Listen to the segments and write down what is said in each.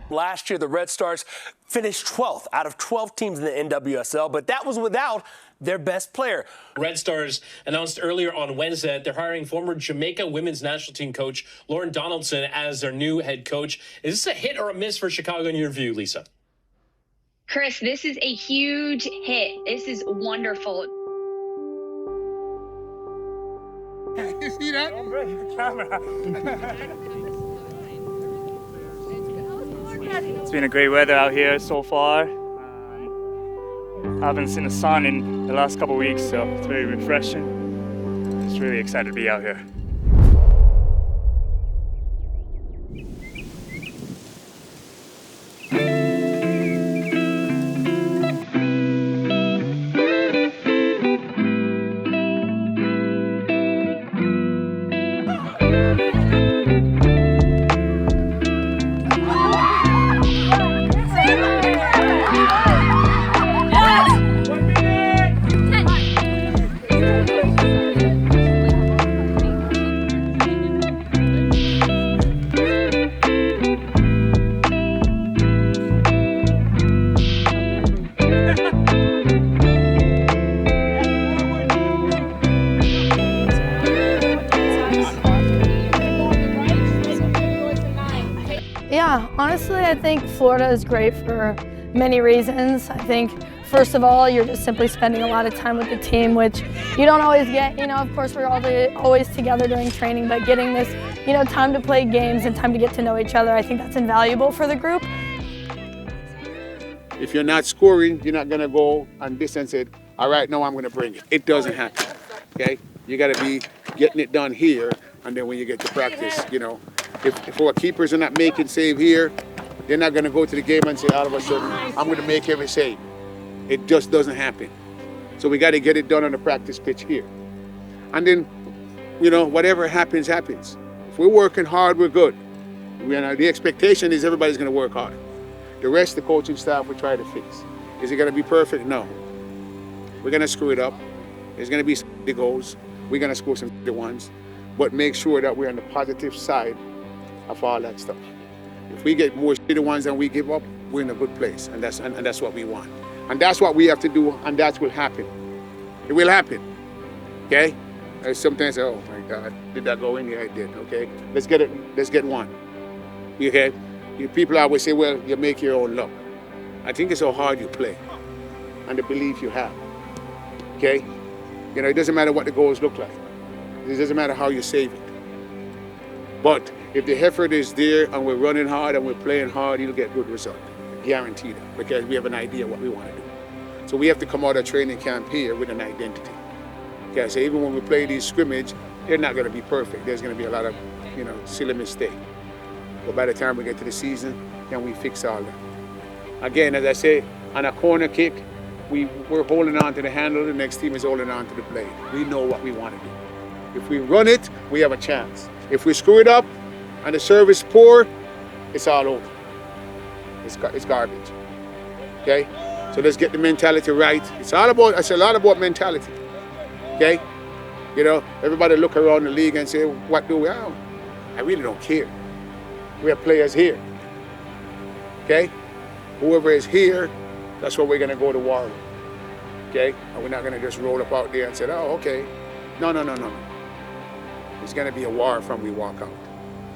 Last year, the Red Stars finished 12th out of 12 teams in the NWSL, but that was without their best player. Red Stars announced earlier on Wednesday that they're hiring former Jamaica women's national team coach Lauren Donaldson as their new head coach. Is this a hit or a miss for Chicago in your view, Lisa? Chris, this is a huge hit. This is wonderful. You see that? I'm breaking the camera. It's been a great weather out here so far. I haven't seen the sun in the last couple of weeks, so it's very refreshing. Just really excited to be out here. Yeah, honestly, I think Florida is great for many reasons. I think, first of all, you're just simply spending a lot of time with the team, which you don't always get. You know, of course, we're always together during training, but getting this, you know, time to play games and time to get to know each other, I think that's invaluable for the group. If you're not scoring, you're not going to go and distance it. All right, no, I'm going to bring it. It doesn't happen, okay? You got to be getting it done here, and then when you get to practice, you know, if our keepers are not making save here, they're not going to go to the game and say all of a sudden, I'm going to make every save. It just doesn't happen. So we got to get it done on the practice pitch here. And then, you know, whatever happens, happens. If we're working hard, we're good. The expectation is everybody's going to work hard. The rest of the coaching staff will try to fix. Is it going to be perfect? No. We're going to screw it up. There's going to be some goals. We're going to score some ones. But make sure that we're on the positive side of all that stuff. If we get more shitty ones than we give up, we're in a good place, and that's what we want. And that's what we have to do, and that will happen. It will happen, okay? Sometimes, oh my God, did that go in? Yeah, it did, okay? Let's get one, okay? People always say, well, you make your own luck. I think it's how hard you play and the belief you have, okay? You know, it doesn't matter what the goals look like. It doesn't matter how you save it. But if the effort is there and we're running hard and we're playing hard, you'll get good results. Guaranteed that, because we have an idea what we want to do. So we have to come out of training camp here with an identity. Okay, so even when we play these scrimmage, they're not going to be perfect. There's going to be a lot of, you know, silly mistakes. But by the time we get to the season, then we fix all that. Again, as I say, on a corner kick, we're holding on to the handle, the next team is holding on to the blade. We know what we want to do. If we run it, we have a chance. If we screw it up and the service is poor, it's all over. It's garbage, okay? So let's get the mentality right. It's a lot about mentality, okay? You know, everybody look around the league and say, what do we have? I really don't care. We have players here, okay? Whoever is here, that's what we're gonna go to war with, okay? And we're not gonna just roll up out there and say, oh, okay. No. It's gonna be a war from we walk out.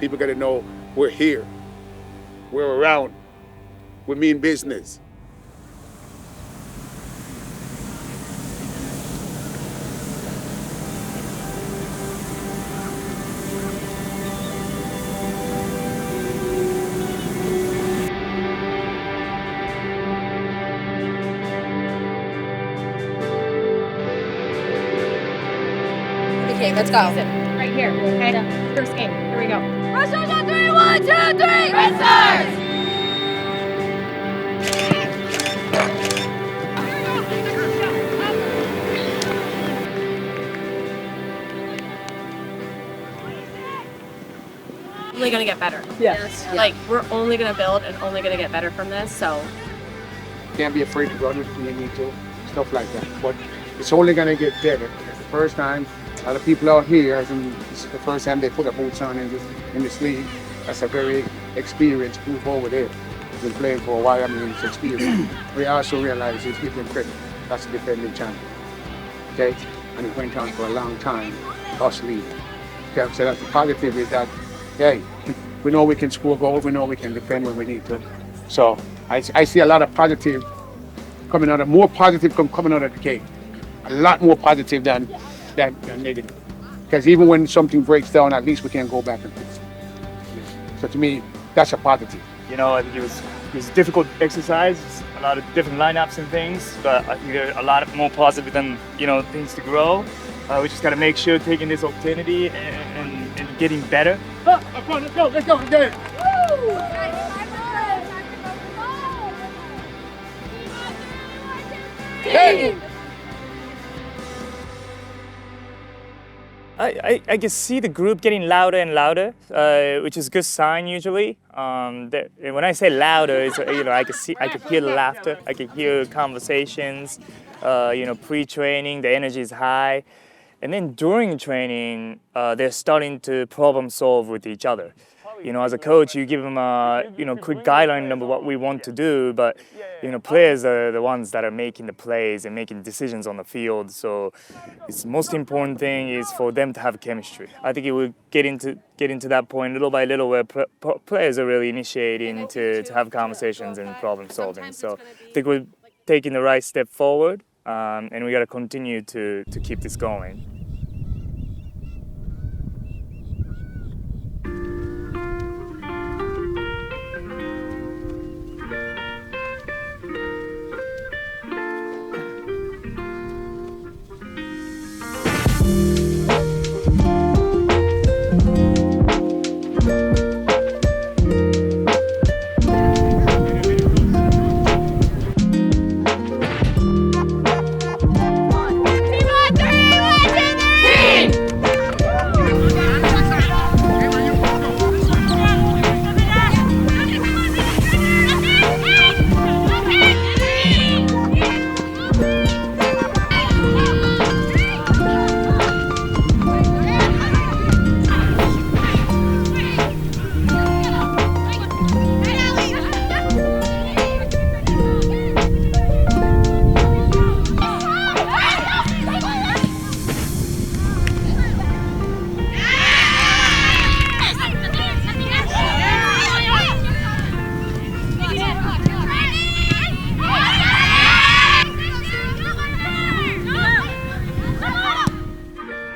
People gotta know we're here, we're around, we mean business. Okay, let's go. Right here, kind of first game. Here we go. Rush on 3, 1, 2, 3, Red Stars! Only gonna get better. Yes. Like, we're only gonna build and only gonna get better from this, so. Can't be afraid to run it when you need to, stuff like that. But it's only gonna get better. It's the first time a lot of people out here, this is the first time they put their boots on in this league. That's a very experienced group over there. He's been playing for a while. I mean, it's experience. We also realize he's giving credit. That's the defending champion. Okay? And it went on for a long time, us leading. Okay? So that's the positive is that, hey, we know we can score goals, we know we can defend when we need to. So I see a lot of positive coming out of, more positive coming out of the game. A lot more positive than negative. Because even when something breaks down, at least we can go back and fix it. So to me, that's a positive. You know, I think it was a difficult exercise, a lot of different lineups and things, but I think there are a lot more positive than, you know, things to grow. We just got to make sure taking this opportunity and getting better. Come on, let's go, let's get it. Hey! I can see the group getting louder and louder, which is a good sign usually. When I say louder, it's, you know, I can hear the laughter, I can hear conversations. You know, pre-training, the energy is high, and then during training, they're starting to problem solve with each other. You know, as a coach, you give them a quick guideline of what we want to do, but you know, players are the ones that are making the plays and making decisions on the field. So, it's the most important thing is for them to have chemistry. I think it will get into that point little by little where players are really initiating to have conversations and problem solving. So, I think we're taking the right step forward, and we got to continue to keep this going.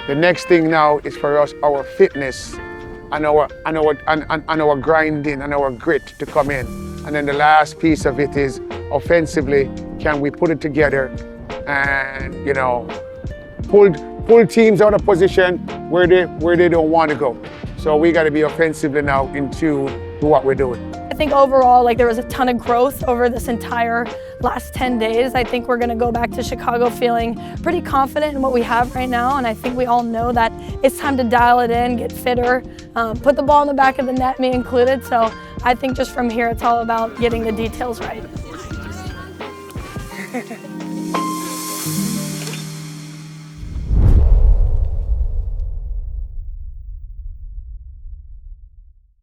The next thing now is for us, our fitness and our grinding and our grit to come in. And then the last piece of it is offensively, can we put it together and, you know, pull teams out of position where they don't want to go. So we got to be offensively now in tune to what we're doing. I think overall, like, there was a ton of growth over this entire last 10 days. I think we're going to go back to Chicago feeling pretty confident in what we have right now, and I think we all know that it's time to dial it in, get fitter, put the ball in the back of the net, me included. So I think just from here, it's all about getting the details right.